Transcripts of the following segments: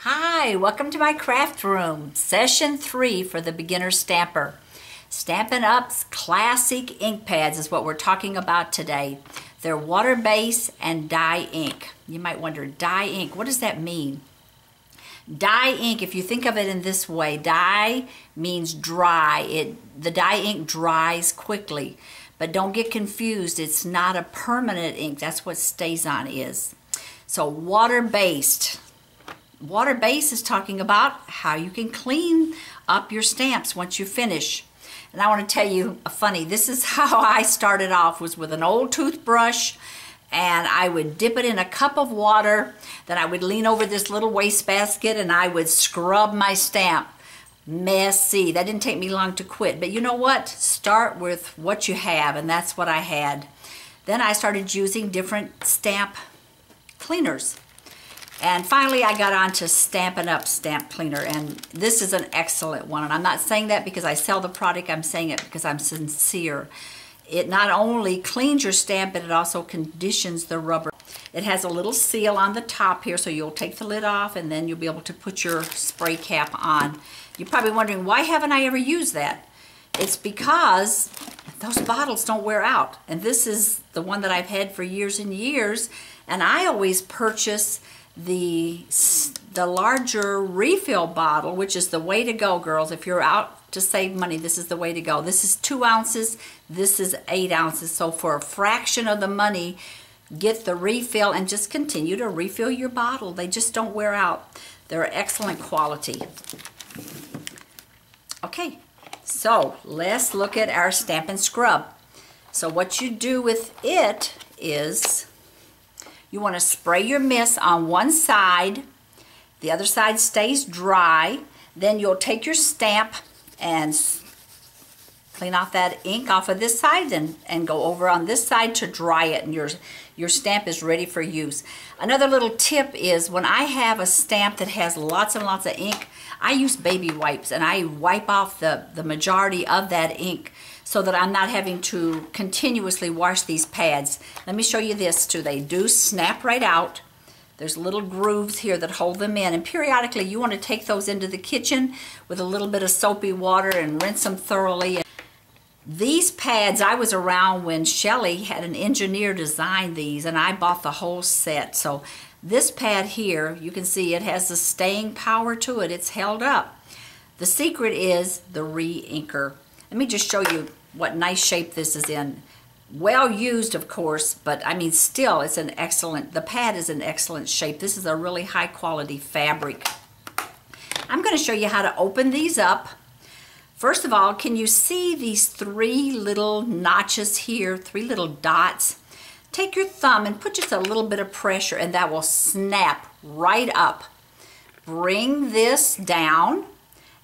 Hi, welcome to my craft room, session 3 for the beginner stamper. Stampin' Up's classic ink pads is what we're talking about today. They're water-based and dye ink. You might wonder, dye ink, what does that mean? Dye ink, if you think of it in this way, dye means dry. The dye ink dries quickly, but don't get confused. It's not a permanent ink. That's what StazOn is. So water-based. Water-based is talking about how you can clean up your stamps once you finish. And I want to tell you a funny, this is how I started off, was with an old toothbrush, and I would dip it in a cup of water, then I would lean over this little wastebasket and I would scrub my stamp. Messy. That didn't take me long to quit, but you know what? Start with what you have, and that's what I had. Then I started using different stamp cleaners. And finally, I got on to Stampin' Up Stamp Cleaner, and this is an excellent one. And I'm not saying that because I sell the product, I'm saying it because I'm sincere. It not only cleans your stamp, but it also conditions the rubber. It has a little seal on the top here, so you'll take the lid off, and then you'll be able to put your spray cap on. You're probably wondering, why haven't I ever used that? It's because those bottles don't wear out. And this is the one that I've had for years and years, and I always purchase the larger refill bottle, which is the way to go, girls. If you're out to save money, this is the way to go. This is 2 ounces, this is 8 ounces. So for a fraction of the money, get the refill and just continue to refill your bottle. They just don't wear out. They're excellent quality. Okay, so let's look at our Stampin' Scrub. So what you do with it is you want to spray your mist on one side, the other side stays dry, then you'll take your stamp and clean off that ink off of this side and go over on this side to dry it, and your stamp is ready for use. Another little tip is when I have a stamp that has lots and lots of ink, I use baby wipes and I wipe off the majority of that ink so that I'm not having to continuously wash these pads. Let me show you this too. They do snap right out. There's little grooves here that hold them in, and periodically you want to take those into the kitchen with a little bit of soapy water and rinse them thoroughly. These pads, I was around when Shelley had an engineer design these, and I bought the whole set. So this pad here, you can see it has the staying power to it. It's held up. The secret is the re-inker. Let me just show you what nice shape this is in. Well used, of course, but I mean still it's an excellent, the pad is an excellent shape. This is a really high quality fabric. I'm going to show you how to open these up. First of all, can you see these 3 little notches here, 3 little dots? Take your thumb and put just a little bit of pressure and that will snap right up. Bring this down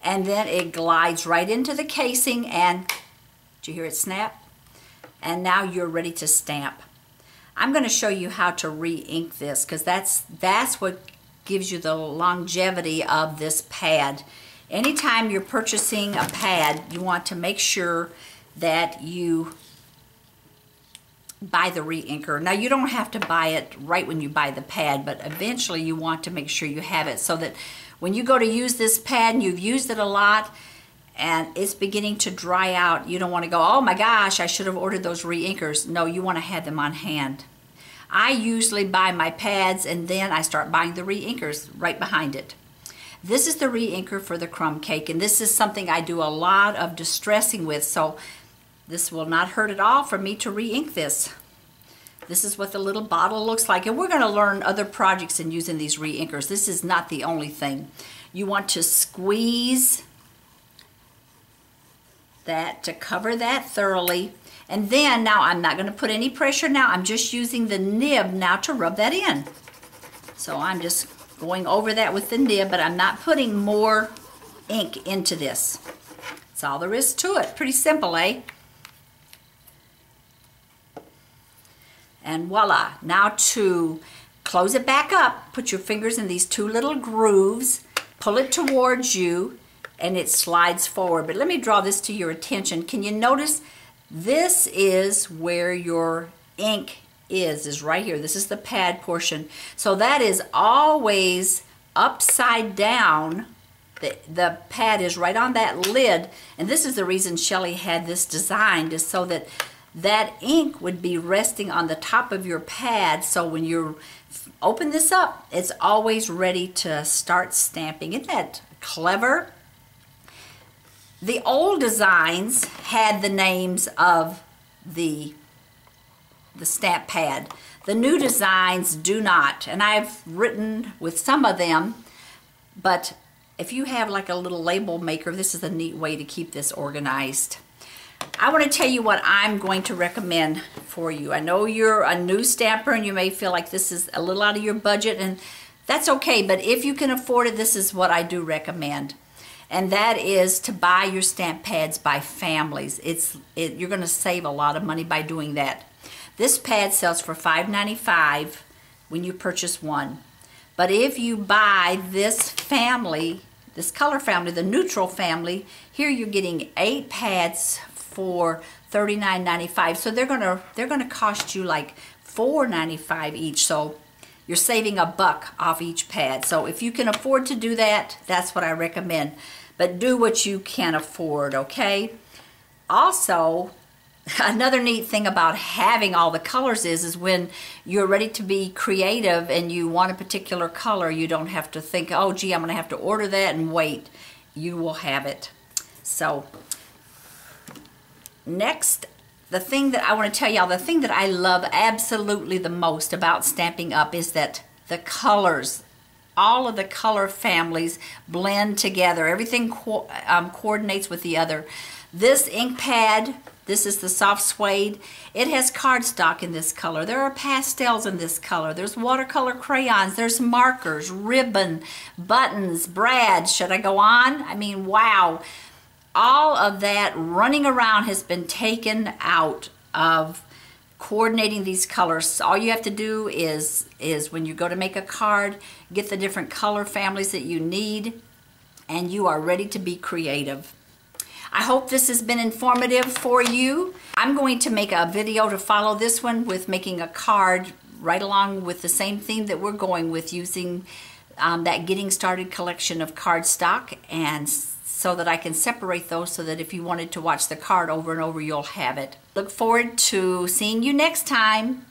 and then it glides right into the casing, and did you hear it snap? And now you're ready to stamp. I'm going to show you how to re-ink this because that's what gives you the longevity of this pad. Anytime you're purchasing a pad, you want to make sure that you buy the re-inker. Now you don't have to buy it right when you buy the pad, but eventually you want to make sure you have it so that when you go to use this pad and you've used it a lot and it's beginning to dry out, you don't want to go, oh my gosh, I should have ordered those re-inkers. No, you want to have them on hand. I usually buy my pads and then I start buying the re-inkers right behind it. This is the re-inker for the crumb cake, and this is something I do a lot of distressing with, so this will not hurt at all for me to re-ink this. This is what the little bottle looks like, and we're going to learn other projects in using these re-inkers. This is not the only thing. You want to squeeze that to cover that thoroughly, and then now I'm not going to put any pressure now. I'm just using the nib now to rub that in. So I'm just going over that with the nib, but I'm not putting more ink into this. That's all there is to it. Pretty simple, eh? And voila. Now to close it back up, put your fingers in these 2 little grooves, pull it towards you, and it slides forward. But let me draw this to your attention. Can you notice this is where your ink is right here. This is the pad portion. So that is always upside down. The pad is right on that lid, and this is the reason Shelley had this designed, is so that that ink would be resting on the top of your pad, so when you open this up, it's always ready to start stamping. Isn't that clever? The old designs had the names of the stamp pad. The new designs do not, and I've written with some of them, but if you have like a little label maker, this is a neat way to keep this organized. I want to tell you what I'm going to recommend for you. I know you're a new stamper and you may feel like this is a little out of your budget, and that's okay, but if you can afford it, this is what I do recommend. And that is to buy your stamp pads by families. You're going to save a lot of money by doing that. This pad sells for $5.95 when you purchase one. But if you buy this family, this color family, the neutral family, here you're getting 8 pads for $39.95. So they're gonna cost you like $4.95 each. So you're saving $1 off each pad. So if you can afford to do that, that's what I recommend. But do what you can afford, okay? Also, another neat thing about having all the colors is when you're ready to be creative and you want a particular color, you don't have to think, oh gee, I'm gonna have to order that and wait. You will have it. So next, the thing that I want to tell y'all, the thing that I love absolutely the most about Stampin' Up! Is that the colors, all of the color families blend together. Everything coordinates with the other. This ink pad, this is the soft suede. It has cardstock in this color. There are pastels in this color. There's watercolor crayons. There's markers, ribbon, buttons, brads. Should I go on? I mean, wow. All of that running around has been taken out of coordinating these colors. All you have to do is when you go to make a card, get the different color families that you need, and you are ready to be creative. I hope this has been informative for you. I'm going to make a video to follow this one with making a card right along with the same theme that we're going with, using that Getting Started collection of cardstock, and so that I can separate those so that if you wanted to watch the card over and over, you'll have it. Look forward to seeing you next time.